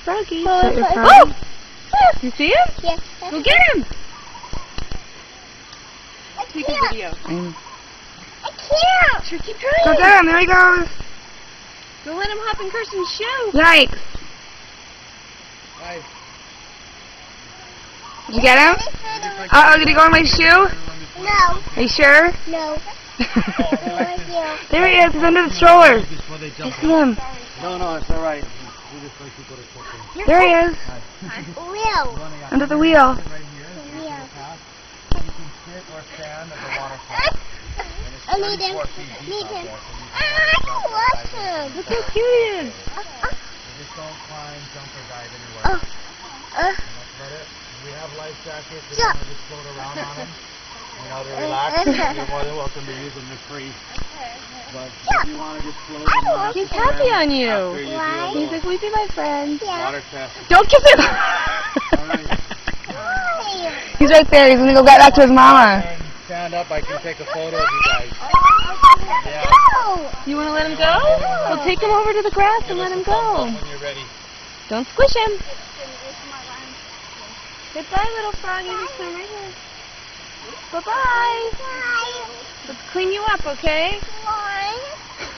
Froggie. Oh, Is that your it's Froggie? like- You see him? Yeah. Go get him! Take a video. I can't. Sure, keep Go trying. get him. There he goes. Don't let him hop in Kirsten's shoe. Yikes. Nice. Did you get him? Uh-oh, did he go in my shoe? No. Are you sure? No. There he is. He's under the stroller. I see him. No, it's all right. We just like people to cook. There he is. Wheel. Under the wheel. Right here. Wheel. You can sit or stand at the waterfall. I need him. Need him. I want him. Look how cute he is. Just don't climb, jump, or dive anywhere. That's about it. We have life jackets. We don't want to just float around on them. You know, they're relaxed. You're more than welcome to use them. They're free. But if you want to just float, He's happy on you. Why? He's like, will you be my friend? water test. Don't kiss him. Alright. He's right there. He's going to go back to his mama. And stand up. I can take a photo of you guys. Yeah. You want to let him go? Well, take him over to the grass and let him go. When you're ready. Don't squish him. Goodbye, little Froggie. Just come right here. Bye-bye. Let's clean you up, okay? Bye.